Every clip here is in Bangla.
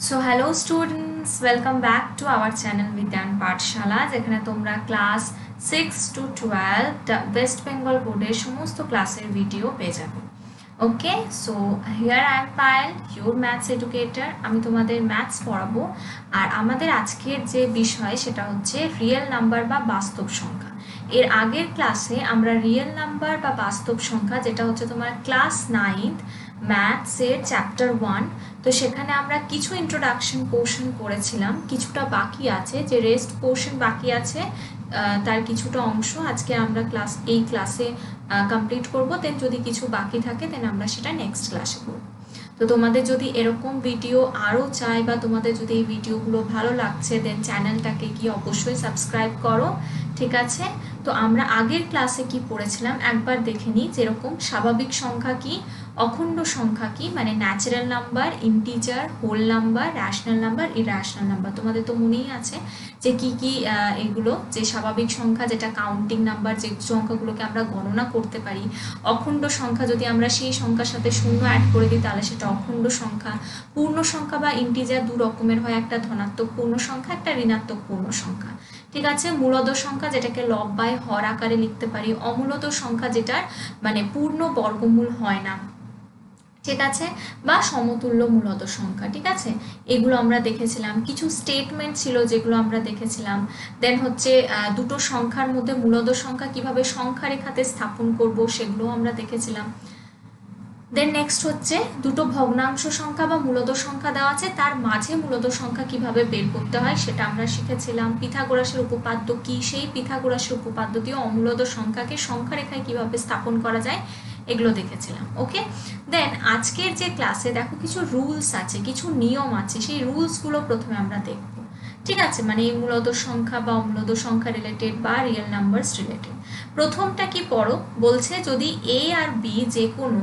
So hello students, welcome back to our channel Vidyan Pathshala যেখানে তোমরা ক্লাস 6 to 12 ওয়েস্ট বেঙ্গল বোর্ডের সমস্ত ক্লাসের ভিডিও পেয়ে যাবে। Okay, so here I am Payel, your maths educator. আমি তোমাদের ম্যাথস পড়াবো। আর আমাদের আজকের যে বিষয় সেটা হচ্ছে রিয়েল নাম্বার বা বাস্তব সংখ্যা। এর আগের ক্লাসে আমরা রিয়েল নাম্বার বা বাস্তব সংখ্যা, যেটা হচ্ছে তোমার ক্লাস 9 ম্যাথসের চ্যাপ্টার 1, তো সেখানে আমরা কিছু ইন্ট্রোডাকশন পোর্শন করেছিলাম, কিছুটা বাকি আছে, যে রেস্ট পোর্শন বাকি আছে তার কিছুটা অংশ আজকে আমরা এই ক্লাসে কমপ্লিট করব। দেন যদি কিছু বাকি থাকে দেন আমরা সেটা নেক্সট ক্লাসে করব। তো তোমাদের যদি এরকম ভিডিও আরও চাই বা তোমাদের যদি এই ভিডিওগুলো ভালো লাগছে দেন চ্যানেলটাকে কি অবশ্যই সাবস্ক্রাইব করো, ঠিক আছে? তো আমরা আগের ক্লাসে কি পড়েছিলাম একবার দেখে নিই। যেরকম স্বাভাবিক সংখ্যা কি, অখণ্ড সংখ্যা কি, মানে natural number, integer, whole number, rational number, irrational number. তোমাদের তো মনেই আছে যে কি কি এগুলো, যে স্বাভাবিক সংখ্যা যেটা কাউন্টিং নাম্বার, যে সংখ্যাগুলোকে আমরা গণনা করতে পারি। অখণ্ড সংখ্যা যদি আমরা সেই সংখ্যার সাথে শূন্য অ্যাড করে দিই তাহলে সেটা অখণ্ড সংখ্যা। পূর্ণ সংখ্যা বা ইন্টিজার দু রকমের হয়, একটা ধনাত্মক পূর্ণ সংখ্যা, একটা ঋণাত্মক পূর্ণ সংখ্যা, ঠিক আছে? মূলদ সংখ্যা যেটাকে লব বাই হর আকারে লিখতে পারি, অমূলদ সংখ্যা যেটার মানে পূর্ণ বর্গমূল হয় না, ঠিক আছে, বা সমতুল্য মূলদ সংখ্যা, ঠিক আছে? এগুলো আমরা দেখেছিলাম। কিছু স্টেটমেন্ট ছিল যেগুলো আমরা দেখেছিলাম। দেন হচ্ছে দুটো সংখ্যার মধ্যে মূলদ সংখ্যা কিভাবে সংখ্যা রেখাতে স্থাপন করব সেগুলো আমরা দেখেছিলাম। দেন নেক্সট হচ্ছে দুটো ভগ্নাংশ সংখ্যা বা মূলদ সংখ্যা দেওয়া আছে, তার মাঝে মূলদ সংখ্যা কিভাবে বের করতে হয় সেটা আমরা শিখেছিলাম। পিথাগোরাসের উপপাদ্য কি, সেই পিথাগোরাসের উপপাদ্য দিয়ে অমূলদ সংখ্যাকে সংখ্যা রেখায় কিভাবে স্থাপন করা যায় এগুলো দেখেছিলাম। ওকে, দেন আজকের যে ক্লাসে দেখো কিছু রুলস আছে, কিছু নিয়ম আছে, সেই রুলসগুলো প্রথমে আমরা দেখব, ঠিক আছে? মানে এই মূলদ সংখ্যা বা অমূলদ সংখ্যা রিলেটেড বা রিয়েল নাম্বারস রিলেটেড। প্রথমটা কি পড়ো, বলছে যদি এ আর বি যে কোনো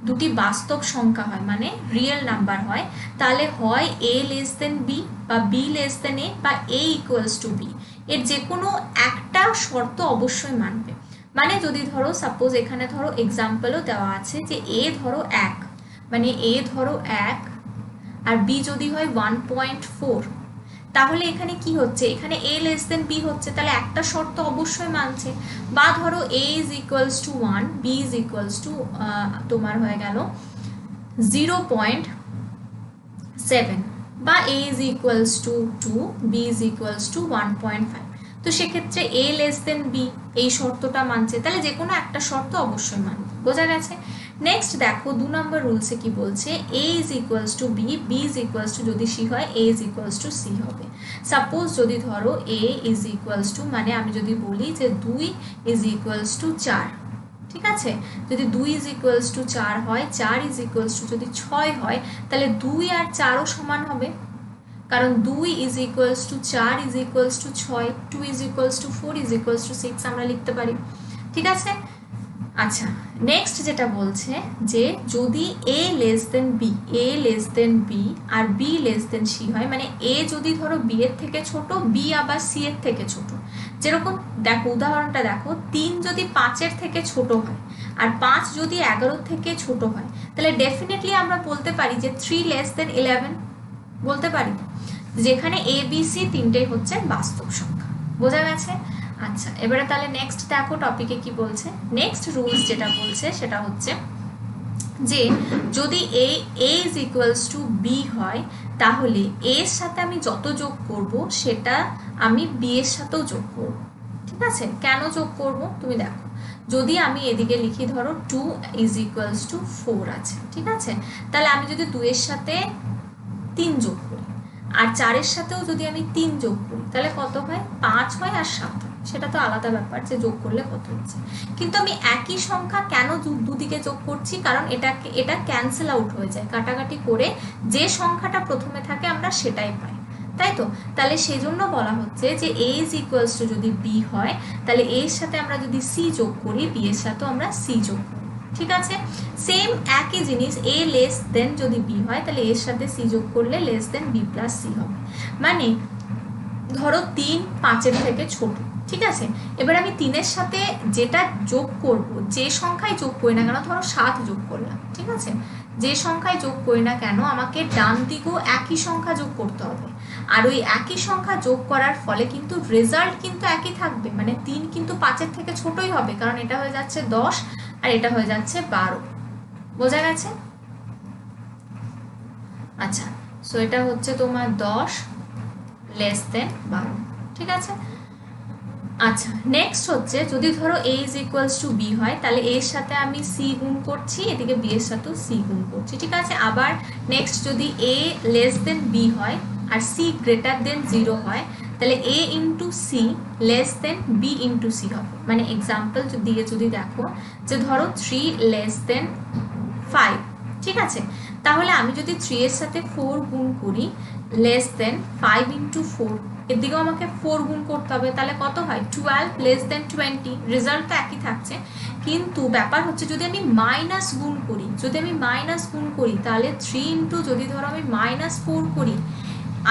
দুটি বাস্তব সংখ্যা হয়, মানে রিয়েল নাম্বার হয়, তাহলে হয় এ লেস দেন বি বা বি লেস দেন এ বা এ ইকুয়ালস টু বি। এর যে কোনো একটা শর্ত অবশ্যই মানবে। মানে যদি ধরো সাপোজ এখানে ধরো এক্সাম্পলও দেওয়া আছে যে এ ধরো 1, মানে এ ধরো 1 আর বি যদি হয় 1.4, তাহলে এখানে কি হচ্ছে, এখানে এ লেস দেন বি হচ্ছে, তাহলে একটা শর্ত অবশ্যই মানছে। বা ধরো A is equals to 1, B is equals to তোমার হয়ে গেল 0.7, বা A is equals to 2, B is equals to 1.5। তো সেক্ষেত্রে এ লেস দেন বি এই শর্তটা মানছে, তাহলে যে কোনো একটা শর্ত অবশ্যই মানবে। বোঝা গেছে? নেক্সট দেখো 2 নম্বর রুলসে কি বলছে, A is equals to B, B is equals to যদি সি হয় A is equals to C হবে। সাপোজ যদি ধরো এ ইজ ইকুয়ালস টু, মানে আমি যদি বলি যে 2 ইজ ইকুয়ালস টু 4, ঠিক আছে? যদি 2 ইজ ইকুয়ালস টু 4 হয়, 4 ইজ ইকুয়ালস টু যদি 6 হয়, তাহলে 2 আর 4ও সমান হবে, কারণ 2 is equals two 4 is equals two 6, 2 is equals two 4 is equals two 6 আমরা লিখতে পারি, ঠিক আছে? আচ্ছা, নেক্সট যেটা বলছে যে যদি এ less than B, A less than B R be less than C হয়, মানে এ যদি ধরো বি এর থেকে ছোট, বি আবার সি এর থেকে ছোট। যেরকম দেখো উদাহরণটা দেখো, 3 যদি 5-এর থেকে ছোট হয় আর 5 যদি 11 থেকে ছোট হয়, তাহলে ডেফিনেটলি আমরা বলতে পারি যে 3 লেস দেন 11 বলতে পারি, যেখানে এ বি সি তিনটেই হচ্ছে বাস্তব সংখ্যা। বোঝা গেছে? আচ্ছা, এবারে তাহলে নেক্সট দেখো টপিকে কি বলছে। নেক্সট রুলস যেটা বলছে সেটা হচ্ছে যে যদি এ ইজ ইকুয়ালস টু বি হয়, তাহলে এর সাথে আমি যত যোগ করব সেটা আমি বি এর সাথেও যোগ করব, ঠিক আছে? কেন যোগ করব তুমি দেখো, যদি আমি এদিকে লিখি ধরো 2 ইজ ইকুয়ালস টু 4 আছে, ঠিক আছে? তাহলে আমি যদি 2 এর সাথে 3 যোগ করি আর 4-এর সাথেও যদি আমি 3 যোগ করি, তাহলে কত হয়? 5 হয় আর 7 হয়। সেটা তো আলাদা ব্যাপার যে যোগ করলে কত হচ্ছে, কিন্তু আমি একই সংখ্যা কেন দুদিকে যোগ করছি, কারণ এটা ক্যান্সেল আউট হয়ে যায়, কাটাকাটি করে যে সংখ্যাটা প্রথমে থাকে আমরা সেটাই পাই, তাই তো? তাহলে সেজন্য বলা হচ্ছে যে এ ইজ ইকুয়ালস টু যদি বি হয়, তাহলে এর সাথে আমরা যদি সি যোগ করি, বি এর সাথেও আমরা সি যোগ করি, ঠিক আছে? সেম একই জিনিস, এ লেস দেন যদি বি হয় তাহলে এর সাথে সি যোগ করলে less than B plus C হবে। মানে ধরো 3 5-এর থেকে ছোট, ঠিক আছে। এবার আমি 3-এর সাথে যেটা যোগ করব, যে সংখ্যায় যোগ করি না কেন, ধরো 7 যোগ করলাম, ঠিক আছে, যে সংখ্যায় যোগ করি না কেন আমাকে ডান দিকেও একই সংখ্যা যোগ করতে হবে। আর ওই একই সংখ্যা যোগ করার ফলে কিন্তু রেজাল্ট কিন্তু একই থাকবে, মানে 3 কিন্তু 5-এর থেকে ছোটই হবে, কারণ এটা হয়ে যাচ্ছে 10 আর এটা হয়ে যাচ্ছে 12। বোঝা গেছে? আচ্ছা, সো এটা হচ্ছে তোমার 10 লেস দেন 12, ঠিক আছে। আচ্ছা, নেক্সট হচ্ছে যদি ধরো a is equals two b হয়, তাহলে a এর সাথে আমি c গুণ করছি, এদিকে b এর সাথেও c গুণ করছি, ঠিক আছে। আবার নেক্সট যদি a লেস দেন b হয় আর c গ্রেটার দেন 0 হয়, তাহলে a into c less than b into c হবে। মানে এক্সাম্পল দিয়ে যদি দেখো যে ধরো 3 লেস দেন 5, ঠিক আছে, তাহলে আমি যদি 3 এর সাথে 4 গুণ করি, লেস দেন 5 ইন্টু 4, এর দিকেও আমাকে 4 গুণ করতে হবে, তাহলে কত হয় 12 লেস দেন 20। রেজাল্ট তো একই থাকছে, কিন্তু ব্যাপার হচ্ছে যদি আমি মাইনাস গুণ করি, তাহলে 3 ইন্টু যদি ধরো আমি -4 করি,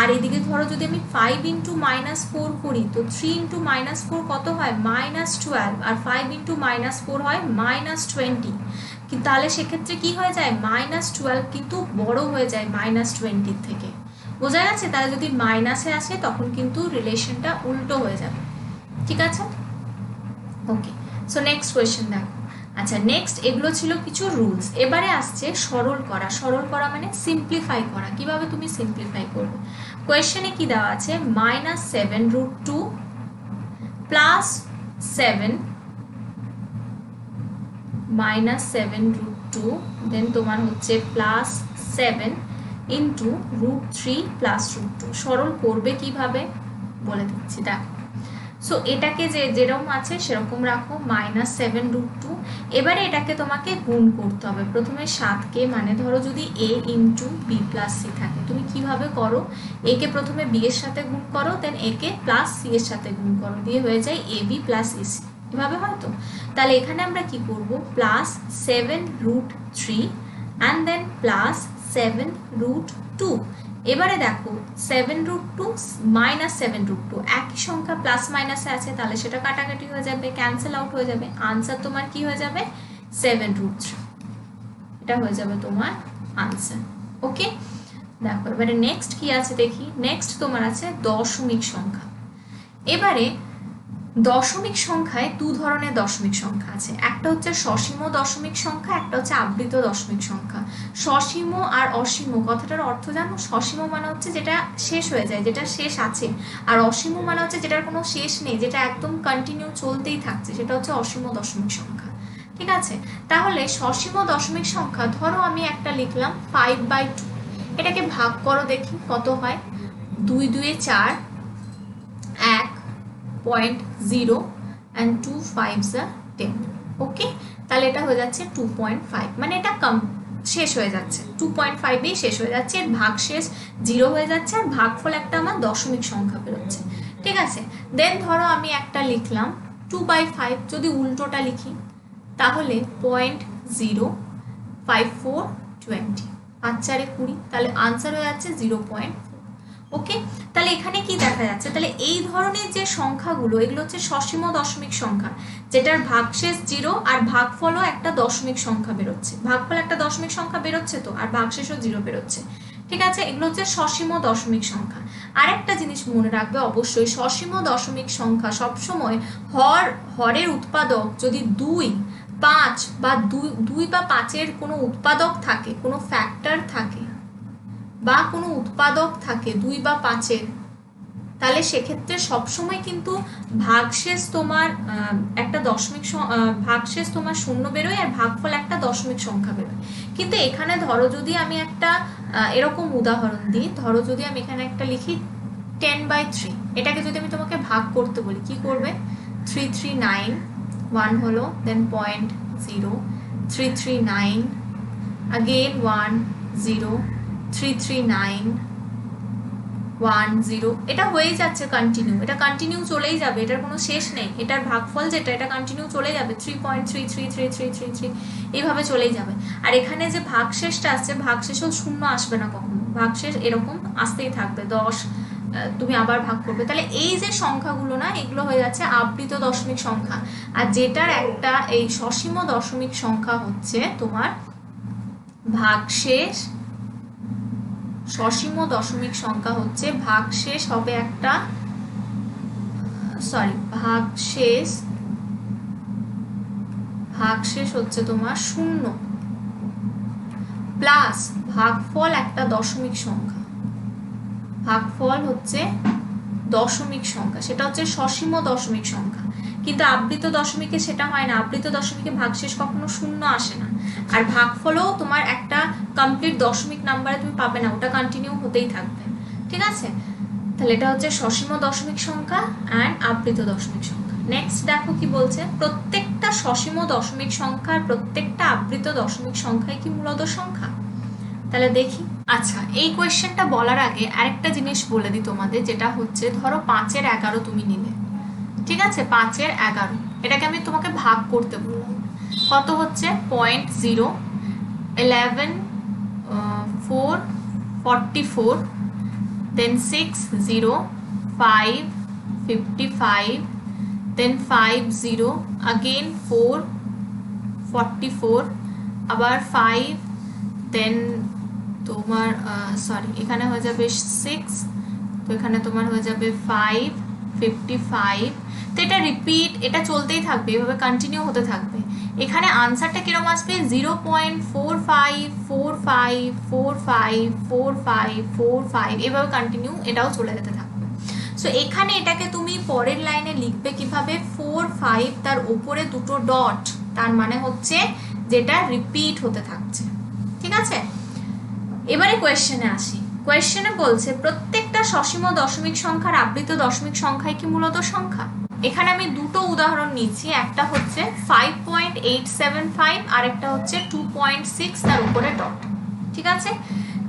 আর এদিকে ধরো যদি আমি 5 ইন্টু -4 করি, তো 3 ইন্টু -4 কত হয় -12, আর 5 ইন্টু -4 হয় -20। কিন্তু তাহলে সেক্ষেত্রে কি হয়ে যায়, -12 কিন্তু বড় হয়ে যায় -20 থেকে। বোঝা গেছে? তাহলে যদি মাইনাসে আসে তখন কিন্তু রিলেশনটা উল্টো হয়ে যাবে, ঠিক আছে। ওকে, সো নেক্সট কোয়েশ্চেন দেখো। আচ্ছা, নেক্সট এগুলো ছিল কিছু রুলস। এবারে আসছে সরল করা। সরল করা মানে সিম্পলিফাই করা। কিভাবে তুমি সিম্পলিফাই করবে? কোয়েশ্চেনে কি দেওয়া আছে, -7√2 প্লাস 7 -7√2, দেন তোমার হচ্ছে প্লাস 7 ইন্টু √3 প্লাস √2। সরল করবে কিভাবে বলে দিচ্ছি, দেখো। সো এটাকে যেরকম আছে সেরকম রাখো, -7√2। এবারে এটাকে তোমাকে গুণ করতে হবে। প্রথমে 7কে, মানে ধরো যদি a into B plus C থাকে, তুমি কিভাবে করো, a কে প্রথমে b এর সাথে গুণ করো, দেন a কে প্লাস c এর সাথে গুণ করো, দিয়ে হয়ে যায় ab প্লাস ec, এভাবে হয়তো। তাহলে এখানে আমরা কি করব, প্লাস 7√3 অ্যান্ড দেন প্লাস 7√2। এবারে দেখো 7√2 -7√2 একই সংখ্যা, প্লাস মাইনাসে আছে, তাহলে সেটা কাটাকাটি হয়ে যাবে, ক্যান্সেল আউট হয়ে যাবে। আনসার তোমার কি হয়ে যাবে, 7√3, এটা হয়ে যাবে তোমার আনসার। ওকে, দেখো এবারে নেক্সট কি আছে দেখি। নেক্সট তোমার আছে দশমিক সংখ্যা। এবারে দশমিক সংখ্যায় দু ধরনের দশমিক সংখ্যা আছে, একটা হচ্ছে সসীম দশমিক সংখ্যা, একটা হচ্ছে আবৃত দশমিক সংখ্যা। সসীম আর অসীম কথাটার অর্থ জানো? সসীম মানে হচ্ছে যেটা শেষ হয়ে যায়, যেটা শেষ আছে, আর অসীম মানে হচ্ছে যেটার কোনো শেষ নেই, যেটা একদম কন্টিনিউ চলতেই থাকছে, সেটা হচ্ছে অসীম দশমিক সংখ্যা, ঠিক আছে। তাহলে সসীম দশমিক সংখ্যা, ধরো আমি একটা লিখলাম 5/2, এটাকে ভাগ করো দেখি কত হয়। 2 2 4, 1.0 and 2 5s are 10। ওকে, তাহলে এটা হয়ে যাচ্ছে 2.5, মানে এটা শেষ হয়ে যাচ্ছে, 2.5এই শেষ হয়ে যাচ্ছে, এর ভাগ শেষ 0 হয়ে যাচ্ছে, আর ভাগফল একটা আমার দশমিক সংখ্যা বেরোচ্ছে, ঠিক আছে। দেন ধরো আমি একটা লিখলাম 2/5, যদি উল্টোটা লিখি তাহলে 0.0420, 5 4 20, তাহলে আনসার হয়ে যাচ্ছে 0.4। ওকে, তাহলে এখানে কি দেখা যাচ্ছে, তাহলে এই ধরনের যে সংখ্যাগুলো, এগুলো হচ্ছে সসীম দশমিক সংখ্যা, যেটার ভাগশেষ 0 আর ভাগফলও একটা দশমিক সংখ্যা বেরোচ্ছে, ভাগফল একটা দশমিক সংখ্যা বেরোচ্ছে তো, আর ভাগশেষও 0 বেরোচ্ছে, ঠিক আছে। এগুলো হচ্ছে সসীম দশমিক সংখ্যা। আরেকটা জিনিস মনে রাখবে অবশ্যই, সসীম দশমিক সংখ্যা সবসময় হরের উৎপাদক যদি 2, 5 বা 2 বা 5-এর কোনো উৎপাদক থাকে, কোনো ফ্যাক্টর থাকে বা কোনো উৎপাদক থাকে 2 বা 5-এর, তাহলে সেক্ষেত্রে সবসময় কিন্তু ভাগশেষ তোমার একটা দশমিক, ভাগশেষ তোমার 0 বেরোয়, আর ভাগফল একটা দশমিক সংখ্যা বেরোয়। কিন্তু এখানে ধরো যদি আমি একটা এরকম উদাহরণ দিই, ধরো যদি আমি এখানে একটা লিখি 10/3, এটাকে যদি আমি তোমাকে ভাগ করতে বলি, কি করবে, 339, 1 হলো, দেন 0.0, 339, again 1 0, 339, 1 0, এটা হয়েই যাচ্ছে কন্টিনিউ, এটা কন্টিনিউ চলেই যাবে, এটার কোনো শেষ নেই, এটার ভাগফল যেটা এটা কন্টিনিউ চলে যাবে, 3.33333 এইভাবে চলেই যাবে। আর এখানে যে ভাগশেষটা আসছে, ভাগশেষও 0 আসবে না কখনো, ভাগশেষ এরকম আসতেই থাকবে, 10, তুমি আবার ভাগ করবে। তাহলে এই যে সংখ্যাগুলো না, এগুলো হয়ে যাচ্ছে আবৃত দশমিক সংখ্যা। আর যেটার একটা এই সসীম দশমিক সংখ্যা হচ্ছে তোমার ভাগশেষ। সসীম দশমিক সংখ্যা হচ্ছে ভাগশেষ হবে একটা, সরি ভাগশেষ হচ্ছে তোমার 0 প্লাস ভাগফল একটা দশমিক সংখ্যা। ভাগফল হচ্ছে দশমিক সংখ্যা, সেটা হচ্ছে সসীম দশমিক সংখ্যা। কিন্তু আবৃত দশমিকে সেটা হয় না, আবৃত দশমিকে ভাগশেষ কখনো 0 আসে না, আর ভাগফলও তোমার একটা কমপ্লিট দশমিক নাম্বারে তুমি পাবে না, ওটা কন্টিনিউ হতেই থাকবে। ঠিক আছে, তাহলে এটা হচ্ছে সসীম দশমিক সংখ্যা অ্যান্ড আবৃত দশমিক সংখ্যা। নেক্সট দেখো কি বলছে, প্রত্যেকটা সসীম দশমিক সংখ্যার প্রত্যেকটা আবৃত দশমিক সংখ্যাই কি মূলদ সংখ্যা? তাহলে দেখি। আচ্ছা, এই কোয়েশ্চেনটা বলার আগে আরেকটা জিনিস বলে দিই তোমাদের, যেটা হচ্ছে ধরো 5-এর 11 তুমি নিলে, ঠিক আছে, 5-এর 11, এটাকে আমি তোমাকে ভাগ করতে বললাম। কত হচ্ছে 0.0, 11, 4, 44, then 6, 0, 5, 55, then 5, 0, again 4, 44, আবার 5, দেন তোমার সরি এখানে হয়ে যাবে 6, তো এখানে তোমার হয়ে যাবে 5, 55, তো এটা রিপিট, এটা চলতেই থাকবে, এভাবে কন্টিনিউ হতে থাকবে। এখানে আনসারটা কিরকম আসবে 0.4545454545 এভাবে কন্টিনিউ এটাও চলে যেতে থাকবে। সো এখানে এটাকে তুমি পরের লাইনে লিখবে কিভাবে, 4, 5 তার উপরে দুটো ডট, তার মানে হচ্ছে যেটা রিপিট হতে থাকছে। ঠিক আছে, এবারে কোয়েশ্চেনে আসি। কোয়েশ্চেনে বলছে প্রত্যেকটা সসীম দশমিক সংখ্যার আবৃত দশমিক সংখ্যাই কি মূলত সংখ্যা? এখানে আমি দুটো উদাহরণ নিচ্ছি, একটা হচ্ছে 5.875 আর একটা হচ্ছে 2.6 তার উপরে ডট। ঠিক আছে,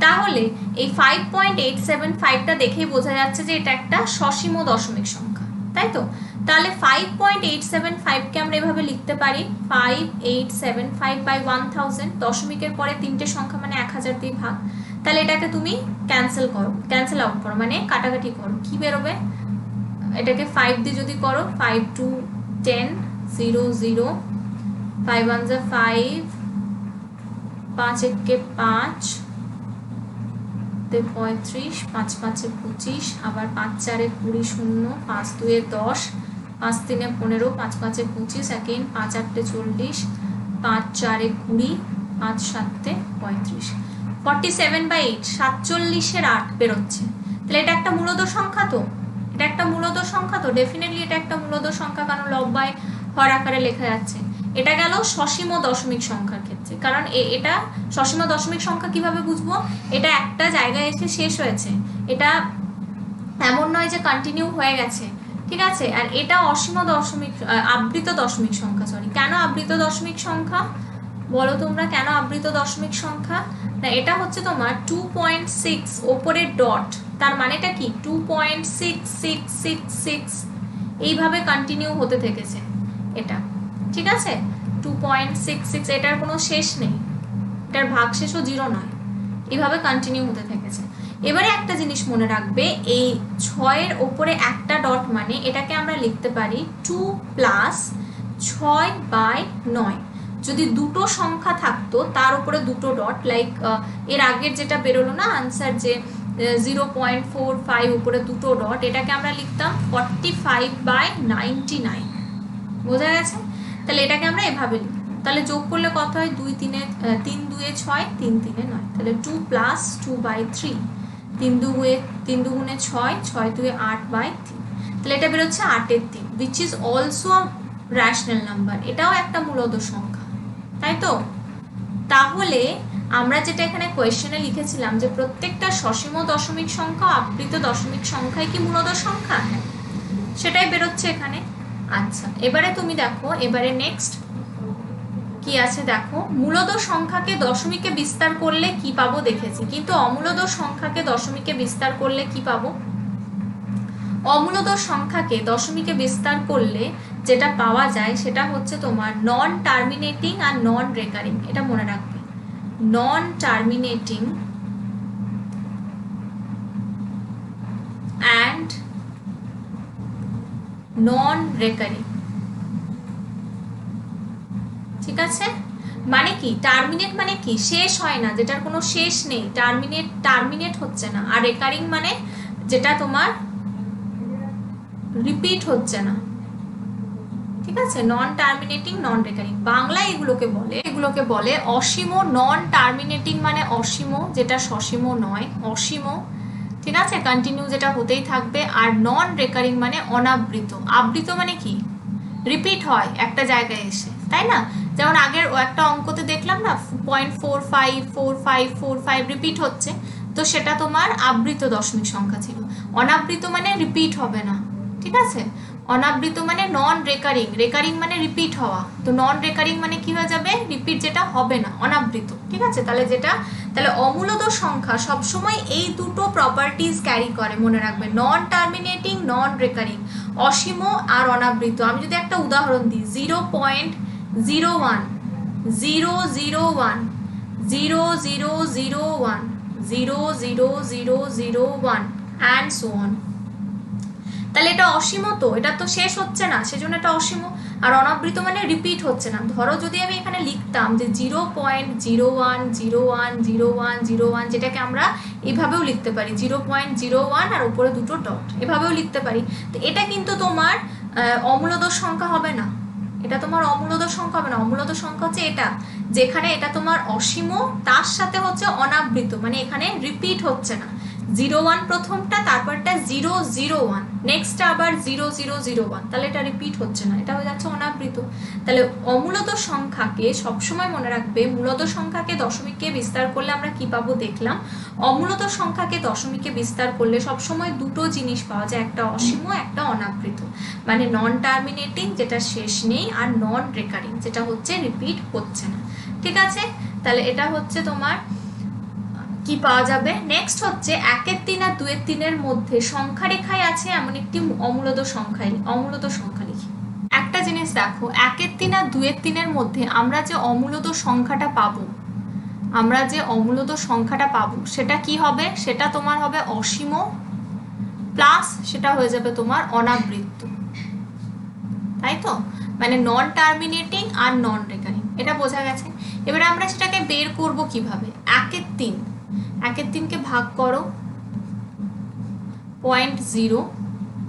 তাহলে এই 5.875টা দেখেই বোঝা যাচ্ছে যে এটা একটা সসীম দশমিক সংখ্যা, তাই তো? তাহলে 5.875কে আমরা এভাবে লিখতে পারি 5875/1000, দশমিকের পরে তিনটে সংখ্যা মানে 1000 দিয়ে ভাগ। তাহলে এটাকে তুমি ক্যান্সেল আউট করো, মানে কাটাকাটি করো, কি বেরোবে? এটাকে 5 দিয়ে যদি করো, 5 2 10, 0 0, 5 1 5, 5 1 5, 35, 5 5 25, আবার 5 4 20, 0, 5 2 10, 5 3 15, 5 5 25, अगेन 5 8 40, 5 4 20, 5 7 35, 47/8, 47-এর 8 বেরোচ্ছে। তাহলে এটা একটা মূলদ সংখ্যা তো, এটা একটা মূলদ সংখ্যা তো, ডেফিনেটলি এটা একটা মূলদ সংখ্যা, কারণ লব্বায় হর আকারে লেখা যাচ্ছে। এটা গেল সসীম দশমিক সংখ্যার ক্ষেত্রে, কারণ এটা সসীম দশমিক সংখ্যা কিভাবে বুঝবো, এটা একটা জায়গায় এসে শেষ হয়েছে, এটা এমন নয় যে কন্টিনিউ হয়ে গেছে। ঠিক আছে, আর এটা অসীম দশমিক আবৃত দশমিক সংখ্যা। সরি, কেন আবৃত দশমিক সংখ্যা বলো তোমরা, কেন আবৃত দশমিক সংখ্যা? না, এটা হচ্ছে তোমার 2.6 ওপরের ডট, তার মানেটা কি 2.6666 এইভাবে কন্টিনিউ হতে থেকেছে এটা। ঠিক আছে, 2.66, এটার কোনো শেষ নেই, এটার ভাগশেষও 0 নয়, এইভাবে কন্টিনিউ হতে থেকেছে। এবারে একটা জিনিস মনে রাখবে, এই 6-এর ওপরে একটা ডট মানে এটাকে আমরা লিখতে পারি 2 + 6/9। যদি দুটো সংখ্যা থাকতো তার উপরে দুটো ডট, লাইক এর আগের যেটা বেরোলো না আনসার, যে 0.45 উপরে দুটো ডট, এটাকে আমরা লিখতাম 45/99। বোঝা গেছে? তাহলে এটাকে আমরা এভাবে লিখব। তাহলে যোগ করলে কত হয়, 3 2 6, 3 3 9, তাহলে 2 + 2/3, 3 2 6, 6 2 8/3, তাহলে এটা বেরোচ্ছে 8-এর 3, which is also a rational number, এটাও একটা মূলদ সংখ্যা, তাই তো? তাহলে আমরা যেটা এখানে কোয়েশ্চেনে লিখেছিলাম যে প্রত্যেকটা সসীম দশমিক সংখ্যা আবৃত দশমিক সংখ্যাই কি মূলদ সংখ্যা, হ্যাঁ সেটাই বেরোচ্ছে এখানে। আচ্ছা, এবারে তুমি দেখো, এবারে নেক্সট কি আছে দেখো, মূলদ সংখ্যাকে দশমিকে বিস্তার করলে কি পাবো দেখেছি, কিন্তু অমূলদ সংখ্যাকে দশমিকে বিস্তার করলে কি পাবো? অমূলদ সংখ্যাকে দশমিকে বিস্তার করলে যেটা পাওয়া যায় সেটা হচ্ছে তোমার নন টার্মিনেটিং আর নন রেকারিং। এটা মনে রাখবে, নন টার্মিনেটিং নন রেকারিং। ঠিক আছে, মানে কি টার্মিনেট মানে কি শেষ হয় না, যেটার কোনো শেষ নেই, টার্মিনেট হচ্ছে না। আর রেকারিং মানে যেটা তোমার রিপিট হচ্ছে না। ঠিক আছে, নন টার্মিনেটিং নন রেকারিং বাংলায় এগুলোকে বলে অসীম। নন টার্মিনেটিং মানে অসীম, যেটা সসীম নয়, অসীম। ঠিক আছে, কন্টিনিউ যেটা হতেই থাকবে। আর নন রেকারিং মানে অনাবৃত। আবৃত মানে কি রিপিট হয় একটা জায়গায় এসে, তাই না? যেমন আগের একটা অঙ্কতে দেখলাম না 0.454545 রিপিট হচ্ছে, তো সেটা তোমার আবৃত দশমিক সংখ্যা ছিল। অনাবৃত মানে রিপিট হবে না। ঠিক আছে, অনাবৃত মানে নন রেকারিং, রেকারিং মানে রিপিট হওয়া, তো নন রেকারিং মানে কি হয়ে যাবে রিপিট, যেটা হবে না, অনাবৃত। ঠিক আছে, তাহলে অমূলদ সংখ্যা সবসময় এই দুটো প্রপার্টিজ ক্যারি করে, মনে রাখবে, নন টার্মিনেটিং নন রেকারিং, অসীম আর অনাবৃত। আমি যদি একটা উদাহরণ দিই 0.01 001 0001 00001 and so on, তাহলে এটা অসীম, তো এটা তো শেষ হচ্ছে না, সেজন্য এটা অসীম। আর অনাবৃত মানে রিপিট হচ্ছে না। ধরো যদি আমি এখানে লিখতাম যে 0.01010101, যেটাকে আমরা এভাবেও লিখতে পারি 0.01 আর উপরে দুটো ডট, এভাবেও লিখতে পারি, তো এটা কিন্তু তোমার অমূলদ সংখ্যা হবে না। এটা তোমার অমূলদ সংখ্যা হবে না। অমূলদ সংখ্যা হচ্ছে এটা, যেখানে এটা তোমার অসীম, তার সাথে হচ্ছে অনাবৃত, মানে এখানে রিপিট হচ্ছে না। 01 প্রথমটা, তারপরটা 001, নেক্সটটা আবার 0001, তাহলে এটা রিপিট হচ্ছে না, এটা হয়ে যাচ্ছে অনাবৃত। তাহলে অমূলদ সংখ্যাকে সবসময় মনে রাখবে, মূলদ সংখ্যাকে দশমিকে বিস্তার করলে আমরা কি পাবো দেখলাম, অমূলদ সংখ্যাকে দশমিকে বিস্তার করলে সবসময় দুটো জিনিস পাওয়া যায়, একটা অসীম একটা অনাবৃত, মানে নন টার্মিনেটিং যেটা শেষ নেই, আর নন রেকারিং যেটা হচ্ছে রিপিট হচ্ছে না। ঠিক আছে, তাহলে এটা হচ্ছে তোমার কি পাওয়া যাবে। নেক্সট হচ্ছে 1-এর 3 আর 2-এর 3-এর মধ্যে সংখ্যা রেখায় আছে এমন একটি অমূলদ সংখ্যা লিখি। একটা জিনিস দেখো, 1-এর 3 আর 2-এর 3-এর মধ্যে আমরা যে অমূলদ সংখ্যাটা পাবো, সেটা কি হবে, সেটা তোমার হবে অসীম প্লাস সেটা হয়ে যাবে তোমার অনাবৃত্ত, তাই তো, মানে নন টার্মিনেটিং আর নন রেকারিং, এটা বোঝা গেছে। এবারে আমরা সেটাকে বের করব কিভাবে। 1-এর 3কে ভাগ করো 0.0,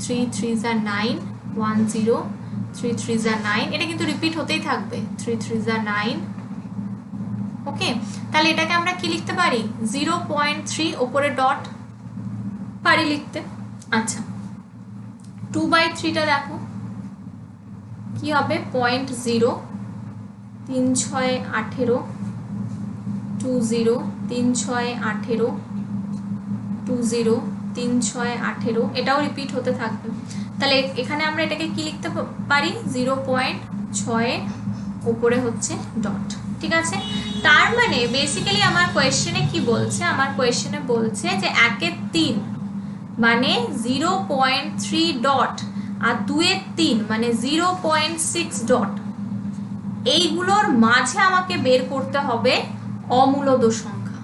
3 3 যা 9, 1 0, 3 3 যা 9, এটা কিন্তু রিপিট হতেই থাকবে, 3 3 যা 9। ওকে, তাহলে এটাকে আমরা কি লিখতে পারি 0.3 ওপরে ডট পারি লিখতে। আচ্ছা, 2/3টা দেখো কি হবে, 0.0, 3 6 18, 20, 3 6 18, 20, 3 6 18, এটাও রিপিট হতে থাকবে। তাহলে এখানে আমরা এটাকে কি লিখতে পারি 0.6 উপরে হচ্ছে ডট। ঠিক আছে, তার মানে বেসিক্যালি আমার কোয়েশ্চেনে কি বলছে, আমার কোয়েশ্চেনে বলছে যে 1-এর 3 মানে 0.3 ডট, আর 2-এর 3 মানে 0.6 ডট, এইগুলোর মাঝে আমাকে বের করতে হবে অমূলদ সংখ্যা।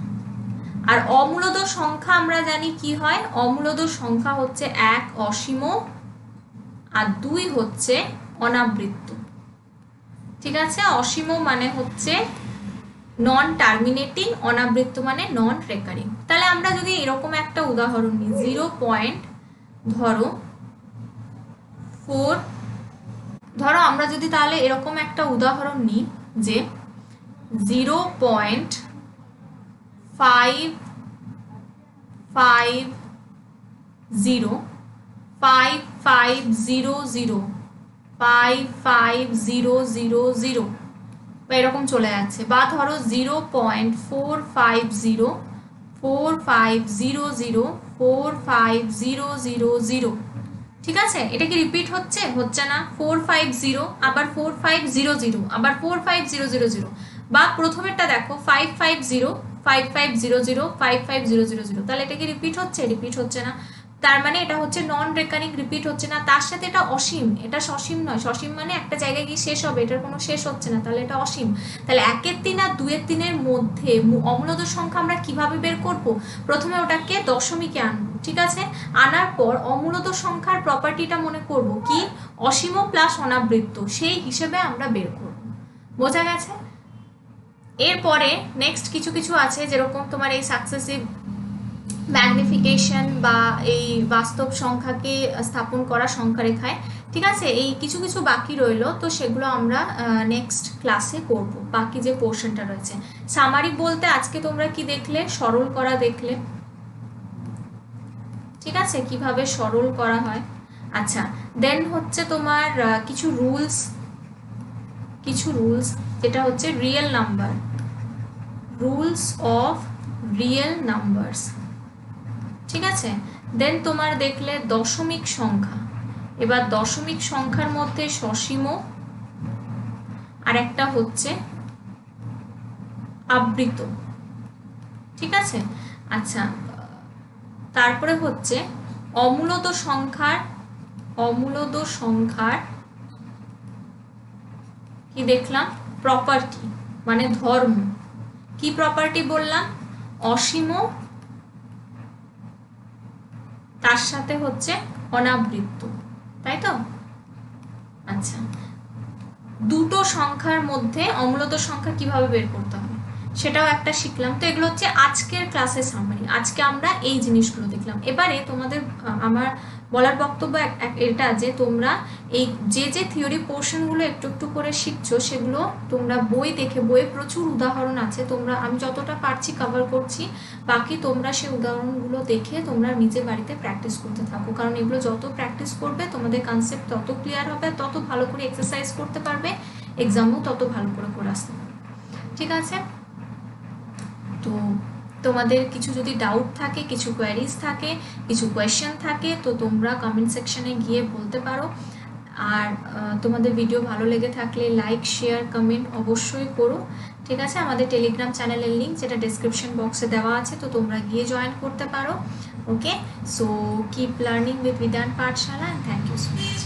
আর অমূলদ সংখ্যা আমরা জানি কি হয়, অমূলদ সংখ্যা হচ্ছে 1 অসীম আর 2 হচ্ছে অনাবৃত্ত। ঠিক আছে, অসীম মানে হচ্ছে নন টার্মিনেটিং, অনাবৃত্ত মানে নন রেকারিং। তাহলে আমরা যদি এরকম একটা উদাহরণ নিই 0.4, আমরা যদি তাহলে এরকম একটা উদাহরণ নিই যে 0.5505500 বা এরকম চলে যাচ্ছে, বা ধরো 0.450450045000। ঠিক আছে, এটা কি রিপিট হচ্ছে না, 450 আবার 4500 আবার 45000, বা প্রথমেরটা দেখো 550 5500 55000, তাহলে এটা কি রিপিট হচ্ছে না। তার মানে এটা হচ্ছে নন রেকারিং, রিপিট হচ্ছে না। তার সাথে এটা অসীম, এটা সসীম নয়, সসীম মানে একটা জায়গায় গিয়ে শেষ হবে, এটার কোনো শেষ হচ্ছে না, তাহলে এটা অসীম। তাহলে 1-এর 3 আর 2-এর 3-এর মধ্যে অমূলদ সংখ্যা আমরা কিভাবে বের করব, প্রথমে ওটাকে দশমিকে আনবো, ঠিক আছে। আনার পর অমূলত সংখ্যার প্রপার্টিটা মনে করব কি, অসীম প্লাস অনাবৃত্ত, সেই হিসেবে আমরা বের করব। বোঝা গেছে? এরপরে নেক্সট কিছু কিছু আছে, যেরকম তোমার এই সাকসেসিভ ম্যাগনিফিকেশন বা এই বাস্তব সংখ্যাকে স্থাপন করা সংখ্যা রেখায়, ঠিক আছে। এই কিছু কিছু বাকি রইলো, তো সেগুলো আমরা নেক্সট ক্লাসে করব। বাকি যে পোর্শনটা রয়েছে, সামারি বলতে আজকে তোমরা কি দেখলে, সরল করা দেখলে, ঠিক আছে, কিভাবে সরল করা হয়। আচ্ছা, দেন হচ্ছে তোমার কিছু রুলস যেটা হচ্ছে real number, rules of real numbers, ঠিক আছে। দেন তোমার দেখলে দশমিক সংখ্যা। এবার দশমিক সংখ্যার মধ্যে সসীম আর একটা হচ্ছে আবৃত, ঠিক আছে। আচ্ছা, তারপরে হচ্ছে অমূলত সংখ্যার কি দেখলাম, প্রপার্টি মানে ধর্ম। কি প্রপার্টি বললাম, অসীম তার সাথে হচ্ছে অনাবৃত্ত, তাই তো। আচ্ছা, দুটো সংখ্যার মধ্যে অমূলত সংখ্যা কিভাবে বের করতে হবে সেটাও একটা শিখলাম। তো এগুলো হচ্ছে আজকের ক্লাসের সামারি। আজকে আমরা এই জিনিসগুলো দেখলাম। এবারে তোমাদের আমার বলার বক্তব্য এটা যে তোমরা এই যে থিওরি পোর্শনগুলো একটু একটু করে শিখছো, সেগুলো তোমরা বই দেখে, বইয়ে প্রচুর উদাহরণ আছে, তোমরা, আমি যতটা পারছি কভার করছি, বাকি তোমরা সেই উদাহরণগুলো দেখে তোমরা নিজে বাড়িতে প্র্যাকটিস করতে থাকো। কারণ এগুলো যত প্র্যাকটিস করবে তোমাদের কনসেপ্ট তত ক্লিয়ার হবে, তত ভালো করে এক্সারসাইজ করতে পারবে, এক্সামও তত ভালো করে আসতে পারবে, ঠিক আছে। তো তোমাদের কিছু যদি ডাউট থাকে, কিছু কোয়ারিজ থাকে, কিছু কোয়েশ্চেন থাকে, তো তোমরা কমেন্ট সেকশনে গিয়ে বলতে পারো। আর তোমাদের ভিডিও ভালো লেগে থাকলে লাইক, শেয়ার, কমেন্ট অবশ্যই করো, ঠিক আছে। আমাদের টেলিগ্রাম চ্যানেলের লিঙ্ক যেটা ডেসক্রিপশন বক্সে দেওয়া আছে, তো তোমরা গিয়ে জয়েন করতে পারো। Okay, so keep learning with Bidhan Pathshala, and thank you so much.